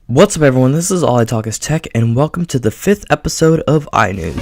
What's up everyone, this is All I Talk is Tech, and welcome to the 5th episode of Inews.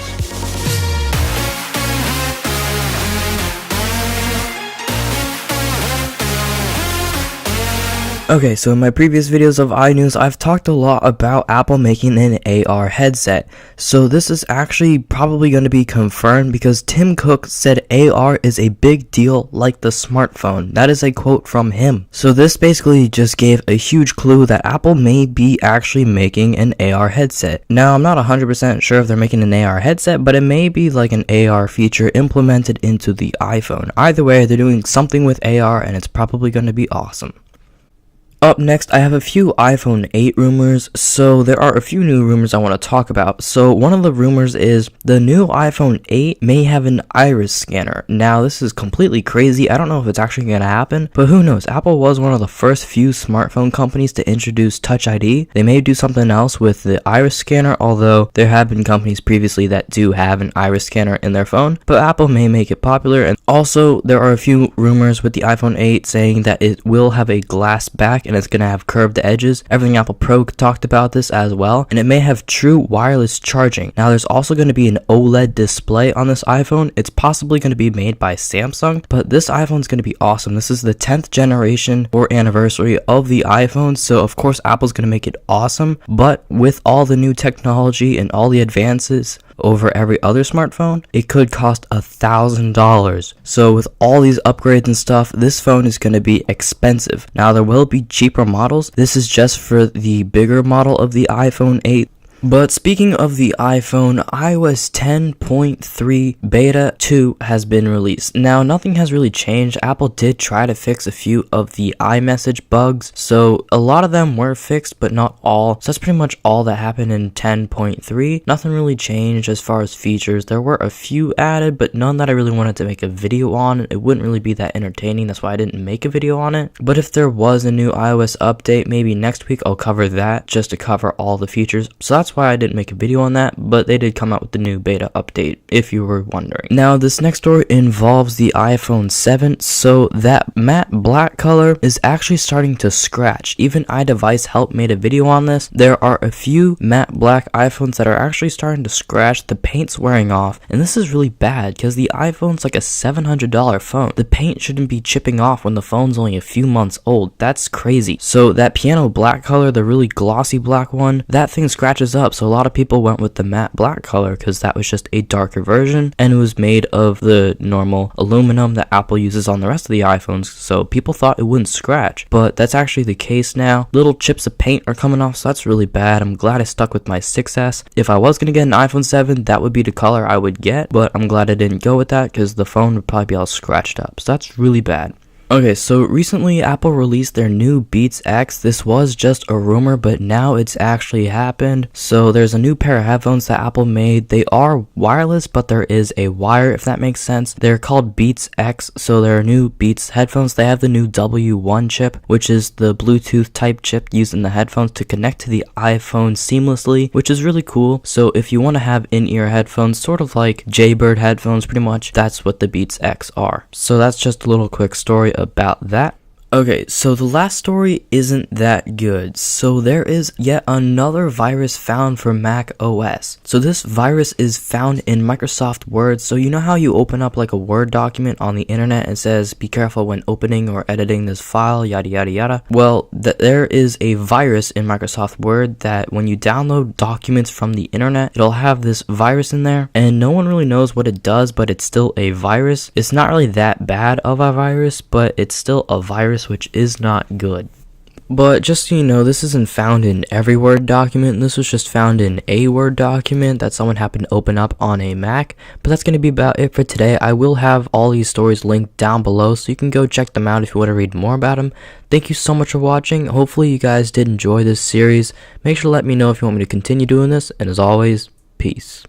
Okay, so in my previous videos of iNews, I've talked a lot about Apple making an AR headset. So this is actually probably going to be confirmed because Tim Cook said AR is a big deal like the smartphone. That is a quote from him. So this basically just gave a huge clue that Apple may be actually making an AR headset. Now, I'm not 100% sure if they're making an AR headset, but it may be like an AR feature implemented into the iPhone. Either way, they're doing something with AR and it's probably going to be awesome. Up next, I have a few iPhone 8 rumors. So there are a few new rumors I want to talk about. So one of the rumors is the new iPhone 8 may have an iris scanner. Now this is completely crazy. I don't know if it's actually going to happen, but who knows? Apple was one of the first few smartphone companies to introduce Touch ID. They may do something else with the iris scanner, although there have been companies previously that do have an iris scanner in their phone, but Apple may make it popular. And also there are a few rumors with the iPhone 8 saying that it will have a glass back and it's going to have curved edges. Everything Apple Pro talked about this as well, and it may have true wireless charging. Now there's also going to be an OLED display on this iPhone. It's possibly going to be made by Samsung, but this iPhone is going to be awesome. This is the 10th generation or anniversary of the iPhone, so of course Apple's going to make it awesome, but with all the new technology and all the advances over every other smartphone, it could cost $1,000. So with all these upgrades and stuff, this phone is going to be expensive. Now there will be cheaper models. This is just for the bigger model of the iPhone 8. But speaking of the iPhone, iOS 10.3 Beta 2 has been released. Now, nothing has really changed. Apple did try to fix a few of the iMessage bugs, so a lot of them were fixed, but not all. So that's pretty much all that happened in 10.3. Nothing really changed as far as features. There were a few added, but none that I really wanted to make a video on. It wouldn't really be that entertaining. That's why I didn't make a video on it. But if there was a new iOS update, maybe next week I'll cover that just to cover all the features. So that's why I didn't make a video on that, but they did come out with the new beta update, if you were wondering. Now, this next story involves the iPhone 7, so that matte black color is actually starting to scratch. Even iDevice Help made a video on this. There are a few matte black iPhones that are actually starting to scratch. The paint's wearing off, and this is really bad because the iPhone's like a $700 phone. The paint shouldn't be chipping off when the phone's only a few months old. That's crazy. So that piano black color, the really glossy black one, that thing scratches up. So a lot of people went with the matte black color because that was just a darker version and it was made of the normal aluminum that Apple uses on the rest of the iPhones, so people thought it wouldn't scratch, but that's actually the case now. Little chips of paint are coming off, so that's really bad. I'm glad I stuck with my 6S. If I was going to get an iPhone 7, that would be the color I would get, but I'm glad I didn't go with that because the phone would probably be all scratched up, so that's really bad. Okay, so recently Apple released their new Beats X. This was just a rumor, but now it's actually happened. So there's a new pair of headphones that Apple made. They are wireless, but there is a wire, if that makes sense. They're called Beats X, so they're new Beats headphones. They have the new W1 chip, which is the Bluetooth type chip used in the headphones to connect to the iPhone seamlessly, which is really cool. So if you want to have in-ear headphones, sort of like Jaybird headphones pretty much, that's what the Beats X are. So that's just a little quick story about that. Okay, so the last story isn't that good. So there is yet another virus found for Mac OS. So this virus is found in Microsoft Word. So you know how you open up like a Word document on the internet and it says be careful when opening or editing this file, yada yada yada. Well, there is a virus in Microsoft Word that when you download documents from the internet, it'll have this virus in there and no one really knows what it does, but it's still a virus. It's not really that bad of a virus, but it's still a virus, which is not good. But just so you know, this isn't found in every Word document. This was just found in a Word document that someone happened to open up on a Mac. But that's going to be about it for today. I will have all these stories linked down below, so you can go check them out if you want to read more about them. Thank you so much for watching. Hopefully you guys did enjoy this series. Make sure to let me know if you want me to continue doing this. And as always, peace.